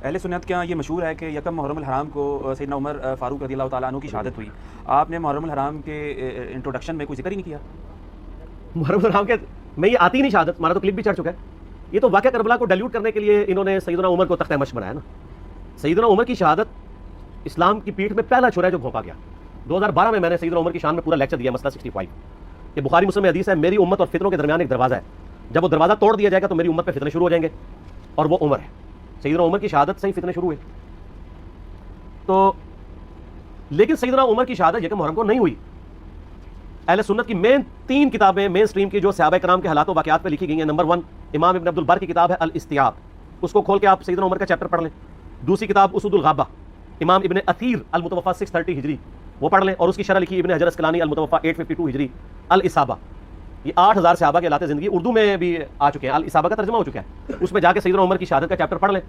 اہل سنت کے یہاں یہ مشہور ہے کہ یکم محرم الحرام کو سیدنا عمر فاروق رضی اللہ تعالیٰ عنہ کی شہادت ہوئی. آپ نے محرم الحرام کے انٹروڈکشن میں کوئی ذکر ہی نہیں کیا. محرم الحرام کے میں یہ آتی ہی نہیں شہادت، ہمارا تو کلپ بھی چڑھ چکا ہے. یہ تو واقعہ کربلا کو ڈیلیوٹ کرنے کے لیے انہوں نے سیدنا عمر کو تختہ مشق بنایا نا. سیدنا عمر کی شہادت اسلام کی پیٹھ میں پہلا چھرا ہے جو گھونپا گیا. 2012 میں نے سیدنا عمر کی شان میں پورا لیکچر دیا، مسئلہ 65. یہ بخاری مسلم میں حدیث ہے، میری امت اور فتنوں کے درمیان ایک دروازہ ہے، جب وہ دروازہ توڑ دیا جائے گا تو میری امت پہ فتنے شروع ہو جائیں گے، اور وہ عمر ہے. سیدنا عمر کی شہادت سے ہی فتنے شروع ہوئے. تو لیکن سیدنا عمر کی شہادت یکم محرم کو نہیں ہوئی. اہل سنت کی مین 3 کتابیں مین سٹریم کی جو صحابہ کرام کے حالات و واقعات پہ لکھی گئی ہیں. نمبر 1 امام ابن عبد البر کی کتاب ہے الاستیاب، اس کو کھول کے آپ سیدنا عمر کا چیپٹر پڑھ لیں. دوسری کتاب اسود الغابہ امام ابن اثیر المتوفا 630 ہجری، وہ پڑھ لیں، اور اس کی شرح لکھی ابن حجر اسقلانی المتوفا 852 ہجری الاصابہ. یہ 8000 صحابہ کے حالات زندگی اردو میں بھی آ چکے ہیں، الاصابہ کا ترجمہ ہو چکا ہے. اس میں جا کے سیدنا عمر کی شہادت کا چیپٹر پڑھ لیں.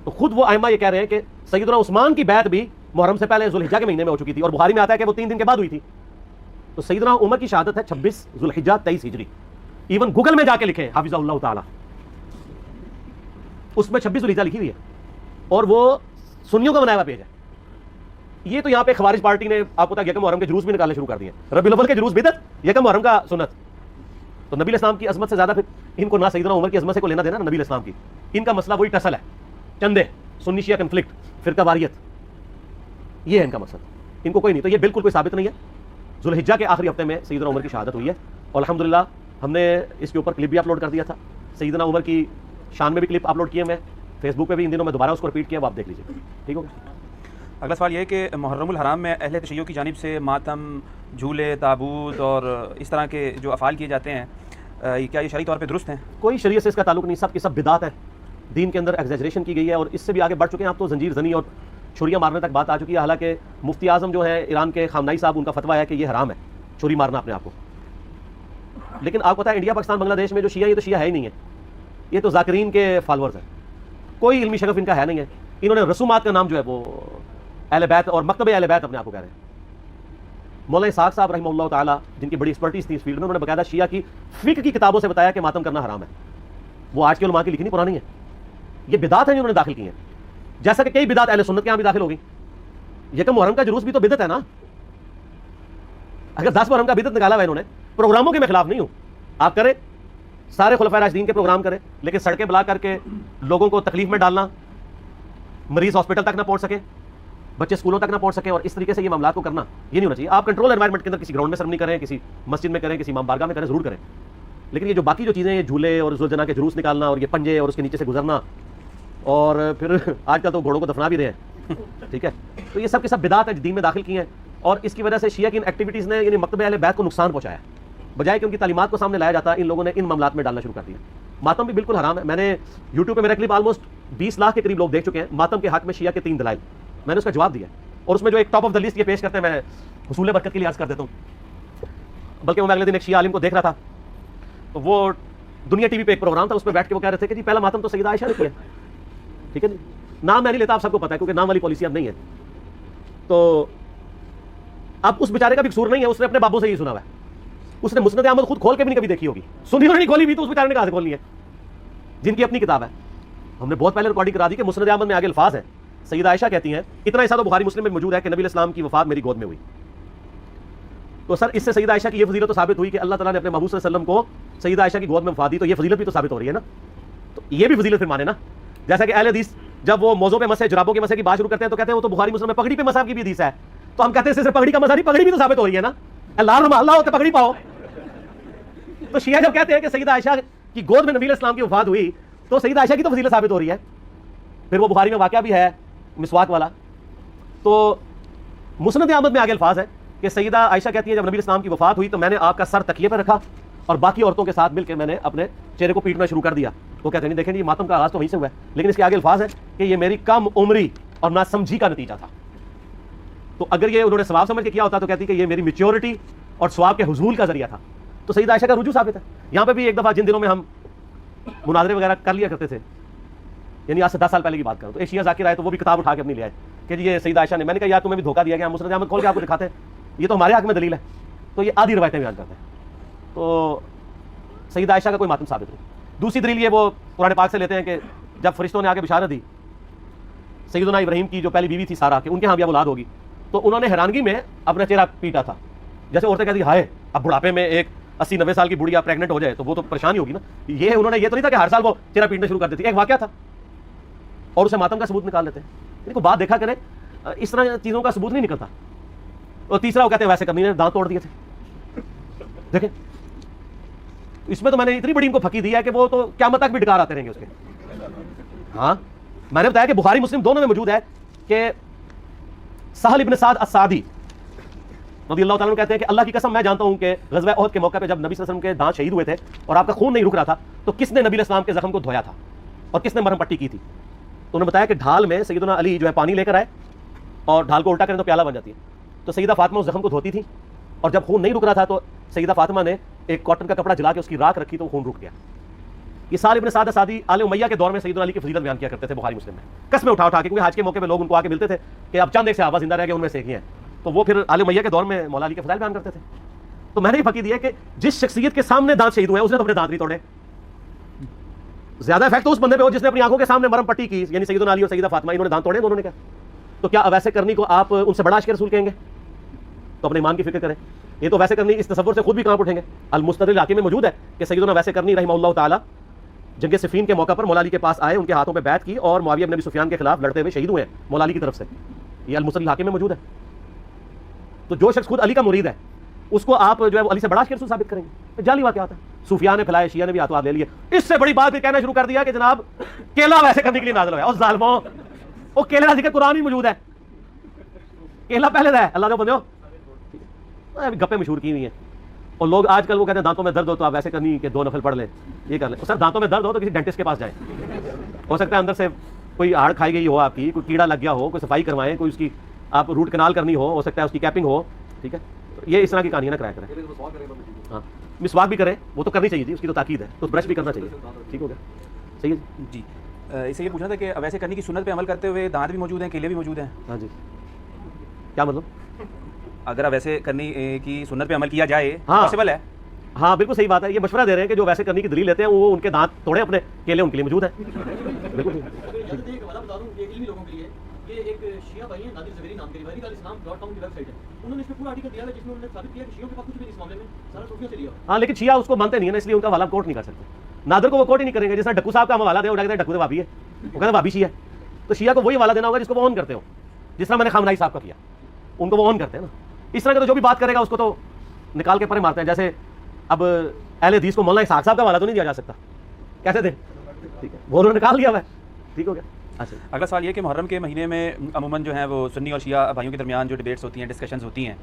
تو خود وہ ائمہ یہ کہہ رہے ہیں کہ سیدنا عثمان کی بیعت بھی محرم سے پہلے ذوالحجہ کے مہینے میں ہو چکی تھی، اور بخاری میں آتا ہے کہ وہ 3 دن کے بعد ہوئی تھی. تو سیدنا عمر کی شہادت ہے 26 ذوالحجہ 23 ہجری. ایون گوگل میں جا کے لکھیں حافظ اللہ تعالی، اس میں 26 ذوالحجہ لکھی ہوئی ہے، اور وہ سنیوں کا بنایا ہوا پیج ہے. یہ تو یہاں پہ خوارج پارٹی نے آپ کو تک یکم محرم کے جلوس بھی نکالنے شروع کر دیے. ربیع الاول کے جلوس بدعت، یکم محرم کا سنت. تو نبی اسلام کی عظمت سے زیادہ پھر ان کو نہ سیدنا عمر کی عظمت سے کو لینا دینا نبی اسلام کی. ان کا مسئلہ وہی ٹسل ہے، چندے، سنی شیعہ کنفلکٹ، فرقہ واریت، یہ ہے ان کا مقصد. ان کو کوئی نہیں. تو یہ بالکل کوئی ثابت نہیں ہے. ذوالحجہ کے آخری ہفتے میں سیدنا عمر کی شہادت ہوئی ہے، اور الحمدللہ ہم نے اس کے اوپر کلپ بھی اپلوڈ کر دیا تھا. سیدنا عمر کی شان میں بھی کلپ اپلوڈ کیے، میں فیس بک پہ بھی ان دنوں میں دوبارہ اس کو رپیٹ کیا، وہ آپ دیکھ لیجیے. ٹھیک ہوگا. اگلا سوال یہ ہے کہ محرم الحرام میں اہل تشیع کی جانب سے ماتم، جھولے، تابوت اور اس طرح کے جو افعال کیے جاتے ہیں، کیا یہ شرعی طور پہ درست ہیں؟ کوئی شریعت سے اس کا تعلق نہیں، سب کی سب بدعات ہے. دین کے اندر ایگزیجریشن کی گئی ہے، اور اس سے بھی آگے بڑھ چکے ہیں. آپ تو زنجیر زنی اور چھریاں مارنے تک بات آ چکی ہے. حالانکہ مفتی اعظم جو ہے ایران کے خامنائی صاحب، ان کا فتویٰ ہے کہ یہ حرام ہے چھری مارنا اپنے آپ کو. لیکن آپ کو پتہ ہے انڈیا پاکستان بنگلہ دیش میں جو شیعہ، یہ تو شیعہ ہے ہی نہیں ہے، یہ تو ذاکرین کے فالورز ہیں. کوئی علمی شغف ان کا ہے نہیں ہے. انہوں نے رسومات کا نام جو ہے وہ اہل بیت اور مکتب اہل بیت اپنے آپ کو کہہ رہے ہیں. مولانا اسحاق صاحب رحمہ اللہ تعالیٰ جن کی بڑی ایکسپرٹیز تھی اس فیلڈ میں، انہوں نے باقاعدہ شیعہ کی فقہ کی کتابوں سے بتایا کہ ماتم کرنا حرام ہے. وہ آج کے علماء کی لکھی نہیں، پرانی ہے. یہ بدعات ہیں جو انہوں نے داخل کی ہیں، جیسا کہ کئی بدعات اہل سنت کے یہاں بھی داخل ہو گئی. یکم محرم کا جلوس بھی تو بدعت ہے نا. اگر 10 محرم کا بدعت نکالا ہوا انہوں نے، پروگراموں کے میں خلاف نہیں ہوں، آپ کریں، سارے خلفائے راشدین کے پروگرام کریں، لیکن سڑکیں بلا کر کے لوگوں کو تکلیف میں ڈالنا، مریض ہاسپٹل تک نہ پہنچ سکے، بچے اسکولوں تک نہ پہنچ سکیں، اور اس طریقے سے یہ معاملات کو کرنا یہ نہیں ہونا چاہیے. آپ کنٹرول انوائرمنٹ کے اندر کسی گراؤنڈ میں سرمنی کریں، کسی مسجد میں کریں، کسی امام بارگاہ میں کریں، ضرور کریں. لیکن یہ جو باقی جو چیزیں، یہ جھولے اور ذوالجناح کے جلوس نکالنا، اور یہ پنجے اور اس کے نیچے سے گزرنا، اور پھر آج کل تو گھوڑوں کو دفنا بھی رہے ہیں، ٹھیک ہے. تو یہ سب کے سب بدعات ہیں دین میں داخل کی ہیں، اور اس کی وجہ سے شیعہ کی ان ایکٹیویٹیز نے یعنی مکتب اہل بیت کو نقصان پہنچایا. بجائے کہ ان کی تعلیمات کو سامنے لایا جاتا، ان لوگوں نے ان معاملات میں ڈالنا شروع کر دیا. ماتم بھی بالکل حرام ہے. میں نے یوٹیوب پہ میرا کلپ آلموسٹ 20 لاکھ کے قریب لوگ دیکھ چکے ہیں. ماتم کے حق میں شیعہ کے 3 دلائل، میں نے اس کا جواب دیا، اور اس میں جو ایک ٹاپ آف دا لسٹ یہ پیش کرتے ہیں، میں حصول برکت کے لیے عرض کر دیتا ہوں. بلکہ میں اگلے دن ایک شیعہ عالم کو دیکھ رہا تھا، تو وہ دنیا ٹی وی پہ ایک پروگرام تھا، اس پہ بیٹھ کے وہ کہہ رہے تھے کہ جی پہلا ماتم تو سیدہ عائشہ نے کیا. ٹھیک ہے جی، نام میں نہیں لیتا، آپ سب کو پتا ہے، کیونکہ نام والی پالیسی اب نہیں ہے. تو اب اس بیچارے کا بھی قصور نہیں ہے، اس نے اپنے بابوں سے ہی سنا ہوا ہے. اس نے مسند احمد خود کھول کے بھی نہیں کبھی دیکھی ہوگی، سنی نہیں کھولی بھی، تو اس بیچارے نے کہاں سے کھولنی ہے، جن کی اپنی کتاب ہے. ہم نے بہت پہلے ریکارڈنگ کرا دی کہ مسند احمد میں آگے الفاظ ہیں. سیدہ عائشہ کہتی ہیں، اتنا ایسا تو بخاری مسلم میں موجود ہے کہ نبی اسلام کی وفات میری گود میں ہوئی. تو سر اس سے سیدہ عائشہ کی یہ فضیلت تو ثابت ہوئی کہ اللہ تعالیٰ نے اپنے محبوب صلی اللہ علیہ وسلم کو سیدہ عائشہ کی گود میں وفات دی، تو یہ فضیلت بھی تو ثابت ہو رہی ہے نا. تو یہ بھی فضیلت پھر مانے نا. جیسا کہ اہل حدیث جب وہ موضوع پہ مسح، جرابوں کے مسح کی بات شروع کرتے ہیں تو کہتے ہیں وہ تو بخاری مسلم میں پگڑی پہ مسح کی بھی حدیث ہے. تو ہم کہتے ہیں صرف پگڑی کا مسح نہیں، پگڑی بھی تو ثابت ہو رہی ہے نا. اللہ ہوتے پگڑی پاؤ. تو شیعہ جب کہتے ہیں کہ سیدہ عائشہ کی گود میں نبی علیہ السلام کی وفات ہوئی، تو سیدہ عائشہ کی تو فضیلت ثابت ہو رہی ہے. پھر وہ بخاری میں واقعہ بھی ہے مسواک والا. تو مسند احمد میں آگے الفاظ ہے کہ سیدہ عائشہ کہتی ہے جب نبی علیہ السلام کی وفات ہوئی تو میں نے آپ کا سر تکیے پہ رکھا اور باقی عورتوں کے ساتھ مل کے میں نے اپنے چہرے کو پیٹنا شروع کر دیا. وہ کہتے ہیں دیکھیں جی ماتم کا آغاز تو وہیں سے ہوا ہے، لیکن اس کے آگے الفاظ ہے کہ یہ میری کم عمری اور نہ سمجھی کا نتیجہ تھا. تو اگر یہ انہوں نے ثواب سمجھ کے کیا ہوتا تو کہتی کہ یہ میری میچیورٹی اور ثواب کے حصول کا ذریعہ تھا. تو سیدہ عائشہ کا رجوع ثابت ہے. یہاں پہ بھی ایک دفعہ جن دنوں میں ہم مناظرے وغیرہ کر لیا کرتے تھے، یعنی آج سے 10 سال پہلے کی بات کروں، تو ایک شیعہ ذاکر آئے تو وہ بھی کتاب اٹھا کے اپنی لے آئے کہ جی یہ سیدہ عائشہ نے. میں نے کہا یار تمہیں بھی دھوکہ دیا گیا، ہم مسند احمد کھول کے آپ کو دکھاتے ہیں، یہ تو ہمارے حق میں دلیل ہے. تو یہ آدھی روایتیں بیان کرتے ہیں. تو سیدہ عائشہ کا کوئی ماتم ثابت نہیں. دوسری دلیل یہ وہ قرآن پاک سے لیتے ہیں کہ جب فرشتوں نے آ کے بشارت دی سیدنا ابراہیم کی جو پہلی بیوی تھی سارہ کہ ان کے ہاں بھی اب اولاد ہوگی، تو انہوں نے حیرانگی میں اپنا چہرہ پیٹا تھا. جیسے عورتیں کہتی ہائے اب بڑھاپے میں ایک 80-90 سال کی بڑھیا پریگنٹ ہو جائے تو وہ تو پریشانی ہوگی نا. یہ انہوں نے یہ تو نہیں تھا کہ ہر سال وہ چہرہ پیٹنا شروع کر دیتی، ایک واقعہ تھا اور اسے ماتم کا ثبوت نکال لیتے ہیں. کو بات دیکھا کریں، اس طرح چیزوں کا ثبوت نہیں نکلتا. اور تیسرا وہ کہتے ہیں ویسے کرنی نے دانت توڑ دیے تھے. دیکھیں اس میں تو میں نے اتنی بڑی ان کو پھکی دی ہے کہ وہ تو قیامت تک بھی ڈکار آتے رہیں گے اس کے. ہاں میں نے بتایا کہ بخاری مسلم دونوں میں موجود ہے کہ سہل ابن سعد السعدی رضی اللہ تعالیٰ عنہ کہتے ہیں کہ اللہ کی قسم میں جانتا ہوں کہ غزوہ احد کے موقع پہ جب نبی صلی اللہ علیہ وسلم کے دانت شہید ہوئے تھے اور آپ کا خون نہیں رک رہا تھا تو کس نے نبی علیہ السلام کے زخم کو دھویا تھا اور کس نے مرہم پٹی کی تھی. تو انہوں نے بتایا کہ ڈھال میں سیدنا علی جو ہے پانی لے کر آئے اور ڈھال کو الٹا کریں تو پیالہ بن جاتی ہے. تو سیدہ فاطمہ اس زخم کو دھوتی تھی اور جب خون نہیں رک رہا تھا تو سیدہ فاطمہ نے ایک کاٹن کا کپڑا جلا کے اس کی راکھ رکھی تو خون رک گیا. یہ سہل ابن سعد السعدی آل امیہ کے دور میں سیدنا علی کی فضیلت بیان کیا کرتے تھے بخاری مسلم میں قسمیں اٹھا اٹھا کے، کیونکہ حج کے موقع پہ لوگ ان کو آ کے ملتے تھے کہ اب چند ایک صحابہ زندہ رہ گئے ان میں سے ایک ہی ہیں، تو وہ پھر آل امیہ کے دور میں مولا علی کے فضائل بیان کرتے تھے. تو میں نے یہ پھکی دی ہے کہ جس شخصیت کے سامنے دانت شہید ہوئے ہیں اس نے تو اپنے دانت نہیں توڑے. زیادہ افیکٹ تو اس بندے پہ ہو جس نے اپنی آنکھوں کے سامنے مرہم پٹی کی، یعنی سیدنا علی اور سیدہ فاطمہ، انہوں نے دانت توڑے دونوں نے. کیا تو کیا ویسے کرنی کو آپ ان سے بڑا عاشق رسول کہیں گے؟ تو اپنے ایمان کی فکر کریں. یہ تو ویسے کرنی اس تصور سے خود بھی کانپ اٹھیں گے. المستدرک الحاکم میں موجود ہے کہ سیدنا ویسے کرنی رحمہ اللہ تعالی جنگ صفین کے موقع پر مولا علی کے پاس آئے، ان کے ہاتھوں پہ بیعت کی اور معاویہ بن ابی سفیان کے خلاف لڑتے ہوئے شہید ہوئے ہیں مولا علی کی طرف سے. یہ المستدرک الحاکم میں موجود ہے. تو جو شخص خود علی کا مرید ہے اس کو آپ جو ہے علی سے بڑا عاشق رسول ثابت کریں گے؟ جعلی واقعات ہے. صوفیاء نے پھیلائے، شیعہ نے بھی ہاتھوں ہاتھ لے لیے. اس سے بڑی بات بھی کہنا شروع کر دیا کہ جناب کیلا ویسے کرنے کے لیے نازل ہوا ہے. اور ظالموں وہ کیلے کا ذکر قرآن میں موجود ہے. کیلا پہلے ہے اللہ جو بندے ہو گپے مشہور کی ہوئی ہیں. اور لوگ آج کل وہ کہتے ہیں دانتوں میں درد ہو تو آپ ویسے کرنی کہ 2 نفل پڑھ لیں، یہ کر لیں. سر دانتوں میں درد ہو تو کسی ڈینٹسٹ کے پاس جائیں. ہو سکتا ہے اندر سے کوئی ہاڑ کھائی گئی ہو، آپ کی کوئی کیڑا لگ گیا ہو، کوئی صفائی کروائیں، کوئی اس کی آپ روٹ کنال کرنی ہو سکتا ہے اس کی کیپنگ ہو. ٹھیک ہے، یہ اس طرح کی کہانیاں نہ کرایا کریں. ہاں مسواک بھی کریں، وہ تو کرنی چاہیے جی، اس کی تو تاکید ہے. تو برش بھی کرنا چاہیے. ٹھیک ہو گیا، صحیح ہے جی. اسے یہ پوچھنا تھا کہ ویسے کرنے کی سنت پہ عمل کرتے ہوئے دانت بھی موجود ہیں، کیلے بھی موجود ہیں. ہاں جی کیا مطلب؟ اگر ویسے کرنے کی سنت پہ عمل کیا جائے ہاں پاسبل ہے. ہاں بالکل صحیح بات ہے. یہ مشورہ دے رہے ہیں کہ جو ویسے کرنے کی دلیل لیتے ہیں وہ ان کے دانت توڑے، اپنے کیلے ان کے لیے موجود ہیں. بالکل ایک شیعہ بھائی ہیں نادر زبیری نام کے، revivalislam.com کی ویب سائٹ ہے، انہوں نے اس پہ پورا آرٹیکل دیا ہے جس میں انہوں نے ثابت کیا کہ شیعوں کے پاس کچھ بھی اس معاملے میں سارا صوفیوں سے لیا. ہاں لیکن شیعہ اس کو مانتے نہیں ہے نا، اس لیے ان کا حوالہ کوٹ نہیں کر سکتے. نادر کو وہ کوٹ ہی نہیں کریں گے. جس طرح ڈکو صاحب کا ہم حوالہ دیں وہ کہتے ہیں ڈکو تو بھابی ہے، وہ کہتے ہیں بھابی شیعہ ہے. تو شیعہ کو وہی حوالہ دینا ہوگا جس کو وہ اون کرتے ہو. جس طرح میں نے خامنائی صاحب کا کیا، ان کو وہ اون کرتے ہیں نا. اس طرح کا تو جو بھی بات کرے گا اس کو تو نکال کے پرے مارتے ہیں. جیسے اب اہل حدیث کو مولانا اسحاق صاحب کا حوالہ تو نہیں دیا جا سکتا، کیسے دیں؟ ٹھیک ہے، وہ انہوں نے نکال لیا ہوا ہے. ٹھیک ہو گیا. اچھا اگلا سوال یہ کہ محرم کے مہینے میں عموماً جو ہیں وہ سنی اور شیعہ بھائیوں کے درمیان جو ڈیبیٹس ہوتی ہیں، ڈسکشنز ہوتی ہیں،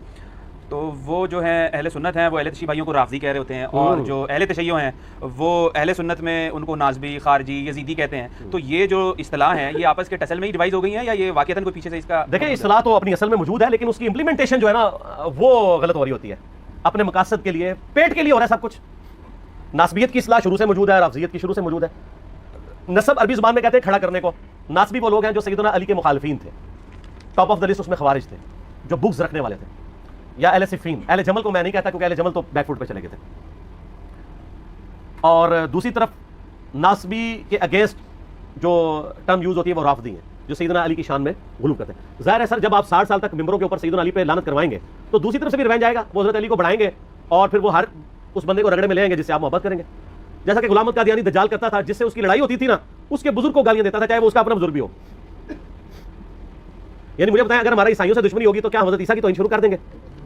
تو وہ جو ہیں اہل سنت ہیں وہ اہل تشیع بھائیوں کو رافضی کہہ رہے ہوتے ہیں، اور جو اہل تشیع ہیں وہ اہل سنت میں ان کو نازبی، خارجی، یزیدی کہتے ہیں. تو یہ جو اصطلاح ہیں یہ آپس کے ٹسل میں ہی ڈیوائز ہو گئی ہیں یا یہ واقعتاً کوئی پیچھے سے اس کا؟ دیکھیں اصطلاح تو اپنی اصل میں موجود ہے لیکن اس کی امپلیمنٹیشن جو ہے نا وہ غلط ہو رہی ہوتی ہے. اپنے مقاصد کے لیے، پیٹ کے لیے ہو رہا ہے سب کچھ. ناسبیت کی اصطلاح شروع سے موجود ہے، رافضیت کی شروع سے موجود ہے. نسب عربی زبان میں کہتے ہیں کھڑا کرنے کو. ناسبی وہ لوگ ہیں جو سیدنا علی کے مخالفین تھے، ٹاپ آف دا لسٹ اس میں خوارج تھے جو بغض رکھنے والے تھے. یا اہل صفین، اہل جمل کو میں نہیں کہتا کیونکہ اہل جمل تو بیک فوٹ پہ چلے گئے تھے. اور دوسری طرف ناسبی کے اگینسٹ جو ٹرم یوز ہوتی ہے وہ رافضی ہیں جو سیدنا علی کی شان میں غلو کرتے ہیں. ظاہر ہے سر جب آپ 60 سال تک ممبروں کے اوپر سیدنا علی پہ لعنت کروائیں گے تو دوسری طرف سے بھی ریونج آئے گا. وہ حضرت علی کو بڑھائیں گے اور پھر وہ ہر اس بندے کو رگڑے میں لے آئیں گے جس سے آپ محبت کریں گے. جیسا کہ غلام قادیانی دجال کرتا تھا، جس سے اس کی لڑائی ہوتی تھی نا اس کے بزرگ کو گالیاں دیتا تھا چاہے وہ اس کا اپنا بزرگ بھی ہو. یعنی مجھے بتائیں اگر ہمارا عیسائیوں سے دشمنی ہوگی تو کیا حضرت عیسیٰ کی توہین شروع کر دیں گے؟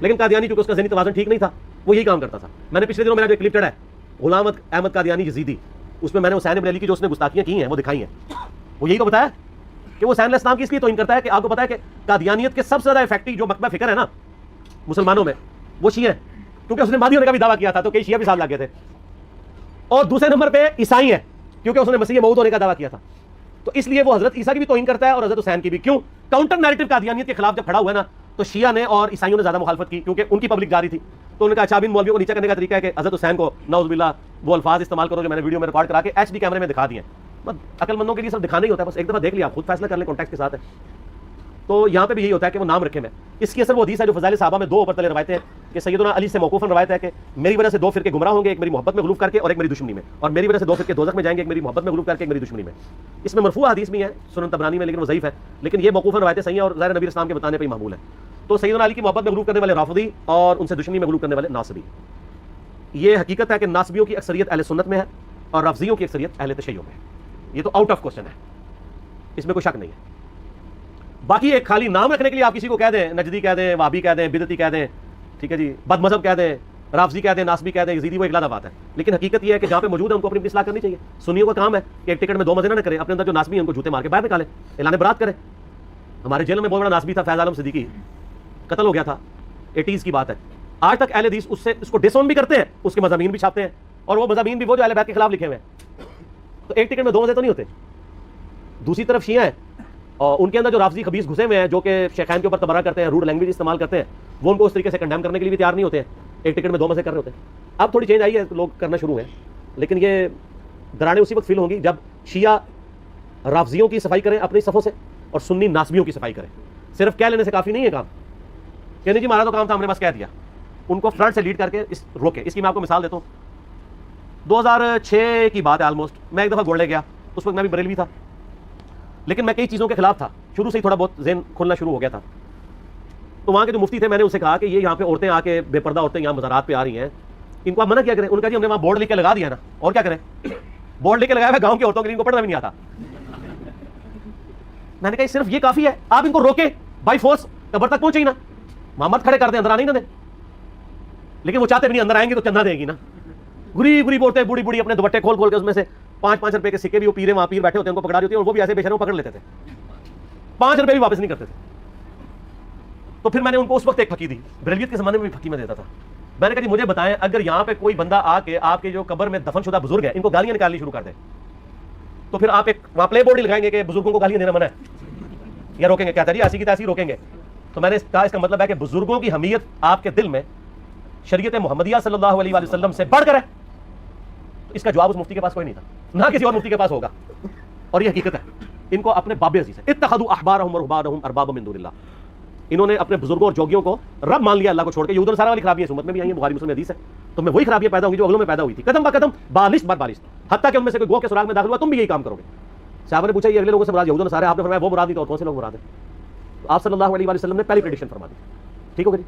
لیکن قادیانی چونکہ اس کا ذہنی توازن ٹھیک نہیں تھا وہ یہی کام کرتا تھا. میں نے پچھلے دنوں میرا جو کلپ چڑھا ہے غلام احمد قادیانی یزیدی، اس میں نے حسین ابن علی کی جو اس نے گستاخیاں کی ہیں وہ دکھائی ہیں. وہ یہی کو بتایا کہ وہ حسین علیہ السلام کی اس لیے توہین کرتا ہے کہ آپ کو پتا ہے کہ قادیانیت کے سب سے زیادہ افیکٹو جو مکتبہ فکر ہے نا مسلمانوں میں وہ شیعہ ہیں، کیونکہ اس نے مہدی ہونے کا بھی دعویٰ کیا تھا تو کئی شیعہ بھی ساتھ لگ گئے تھے. اور دوسرے نمبر پہ عیسائی ہے کیونکہ اس نے مسیح موعود ہونے کا دعویٰ کیا تھا. تو اس لیے وہ حضرت عیسیٰ کی بھی توہین کرتا ہے اور حضرت حسین کی بھی. کیوں؟ کاؤنٹر نیریٹو قادیانیت کے خلاف جب کھڑا ہوا ہے نا تو شیعہ نے اور عیسائیوں نے زیادہ مخالفت کی کیونکہ ان کی پبلک جاری تھی. تو انہوں نے کہا اچھا ابن مولویوں کو نیچے کرنے کا طریقہ ہے کہ حضرت حسین کو نعوذ باللہ وہ الفاظ استعمال کرو جو میں نے ویڈیو میں ریکارڈ کرا کے ایچ ڈی کیمرے میں دکھا دیے. عقل مندوں کے لیے سب دکھانا ہی ہوتا ہے، بس ایک دفعہ دیکھ لیا، خود فیصلہ کر لیں کانٹیکٹ کے ساتھ ہے. تو یہاں پہ بھی یہی ہوتا ہے کہ وہ نام رکھے میں. اس کی اثر وہ حدیث ہے جو فضائل صحابہ میں 2 اوپر تلے روایتیں ہیں کہ سیدنا علی سے موقوفاً روایت ہے کہ میری وجہ سے دو فرقے گمراہ ہوں گے، ایک میری محبت میں غلوف کر کے اور ایک میری دشمنی میں، اور میری وجہ سے دو فرقے دوزخ میں جائیں گے، ایک میری محبت میں غلوف کر کے ایک میری دشمنی میں. اس میں مرفوع حدیث بھی ہے سنن طبرانی میں، لیکن وہ ضعیف ہے، لیکن یہ موقوفاً روایتیں صحیح ہیں اور ظاہر نبی اسلام کے بتانے پہ ہی معمول ہے. تو سیدنا علی کی محبت میں غلوف کرنے والے رافضی اور ان سے دشمنی میں غلوف کرنے والے ناصبی. یہ حقیقت ہے کہ ناصبیوں کی اکثریت اہل سنت میں ہے اور رافضیوں کی اکثریت اہل تشیع میں ہے. یہ تو آؤٹ آف کوسچن ہے، اس میں کوئی شک نہیں ہے. باقی ایک خالی نام رکھنے کے لیے آپ کسی کو کہہ دیں، نجدی کہہ دیں، وہابی کہہ دیں، بدعتی کہہ دیں، ٹھیک ہے جی، بد مذہب کہہ دیں، رافضی کہہ دیں، ناصبی کہہ دیں، یزیدی، وہ ایک علیحدہ بات ہے. لیکن حقیقت یہ ہے کہ جہاں پہ موجود ہے ان کو اپنی اصلاح کرنی چاہیے. سنیوں کا کام ہے کہ ایک ٹکٹ میں دو مزے نہ کریں، اپنے اندر جو ناصبی ہیں ان کو جوتے مار کے باہر نکالیں، اعلان برات کریں. ہمارے جیل میں بہت بڑا ناصبی تھا فیض عالم صدیقی، قتل ہو گیا تھا، 80s کی بات ہے. آج تک اہل حدیث اس کو ڈس آن بھی کرتے ہیں، اس کے مضامین بھی چھاپتے ہیں، اور وہ مضامین بھی وہ جو اہل بیت کے خلاف لکھے ہوئے ہیں. تو ایک ٹکٹ میں دو مزے تو نہیں ہوتے. دوسری طرف شیعہ ہیں اور ان کے اندر جو رافضی خبیث گھسے ہوئے ہیں، جو کہ شیخین کے اوپر تبرہ کرتے ہیں، روڈ لینگویج استعمال کرتے ہیں، وہ ان کو اس طریقے سے کنڈیم کرنے کے لیے بھی تیار نہیں ہوتے ہیں. ایک ٹکٹ میں دو مزے کر رہے ہوتے ہیں. اب تھوڑی چینج آئی ہے، لوگ کرنا شروع ہیں، لیکن یہ دراڑیں اسی وقت فیل ہوں گی جب شیعہ رافضیوں کی صفائی کریں اپنی صفوں سے اور سنی ناصبیوں کی صفائی کریں. صرف کہہ لینے سے کافی نہیں ہے کام کہ نہیں جی ہمارا تو کام تھا، ہم نے بس کہہ دیا. ان کو فرنٹ سے لیڈ کر کے روکے. اس کی میں آپ کو مثال دیتا ہوں. 2006 کی بات ہے آلموسٹ. میں ایک دفعہ گولڈے گیا، اس وقت میں بھی بریلوی تھا، لیکن میں کئی چیزوں کے خلاف تھا. شروع سے ہی تھوڑا بہت ذہن کھلنا شروع ہو گیا تھا. تو وہاں کے جو مفتی تھے، میں نے ان سے کہا کہ یہ یہاں پہ عورتیں آ کے بے پردہ عورتیں یہاں مزارات پہ آ رہی ہیں، ان کو آپ منع کیا کریں. ان کا جی ہم نے وہاں بورڈ لکھ کے لگا دیا نا، اور کیا کریں. بورڈ لکھ کے لگایا ہے گاؤں کی عورتوں کے لیے، ان کو پڑھنا بھی نہیں آتا. میں نے کہا صرف یہ کافی ہے، آپ ان کو روکیں بائی فورس، قبر تک پہنچے ہی نا، محمد کھڑے کر دیں، اندر آنے نہ دیں. لیکن وہ چاہتے بھی نہیں، اندر آئیں گے تو چندہ دیں گی نا. غریب غریب عورتیں بوڑھی بوڑھی اپنے دوپٹے کھول کھول کے اس میں سے 5-5 روپے کے سکے بھی، وہ پیرے وہاں پیر بیٹھے ہوتے ہیں ان کو پکڑا رہی ہوتی ہیں، اور وہ بھی ایسے بے شرم پکڑ لیتے تھے، 5 روپے بھی واپس نہیں کرتے تھے. تو پھر میں نے ان کو اس وقت ایک پھکی دی. بریلویت کے زمانے میں بھی پھکی میں دیتا تھا. میں نے کہا جی مجھے بتائیں، اگر یہاں پہ کوئی بندہ آ کے آپ کے جو قبر میں دفن شدہ بزرگ ہیں ان کو گالیاں نکالنی شروع کر دے، تو پھر آپ ایک وہاں پلے بورڈ ہی لگائیں گے کہ بزرگوں کو گالیاں دینا منع ہے، یا روکیں گے؟ کہتا ہے جی ایسی کی تیسی روکیں گے. تو میں نے کہا اس کا مطلب ہے کہ بزرگوں کی حمیت آپ کے دل میں شریعت محمدیہ صلی اللہ علیہ وآلہ وسلم سے بڑھ کر ہے. اس کا جواب اس مفتی کے پاس کوئی نہیں تھا، نہ کسی اور مفتی کے پاس ہوگا. اور یہ حقیقت ہے. ان کو اپنے باب عزیز ہے. اتخذوا احبارهم ورهبانهم اربابا من دون اللہ. انہوں نے اپنے بزرگوں اور جوگیوں کو رب مان لیا اللہ کو چھوڑ کے. یہود و نصارہ والی خرابی اس امت میں بھی آئی ہے، بخاری مسلم میں حدیث ہے. تو میں وہی خرابیاں پیدا ہوئی جو اگلوں میں پیدا ہوئی تھی، قدم با قدم، بالشت بر بالشت، حتیٰ کہ ان میں سے کوئی گوہ کے سراغ میں داخل ہوا تم بھی یہی کام کرو گے. صحابہ نے پوچھا یہ اگلے لوگوں سے مراد یہود و نصارہ، آپ نے فرمایا وہ مراد نہیں تو اور کون سے لوگ مراد ہیں؟ تو آپ صلی اللہ علیہ وسلم نے پہلی پریڈکشن فرما دی. ٹھیک ہو گئی.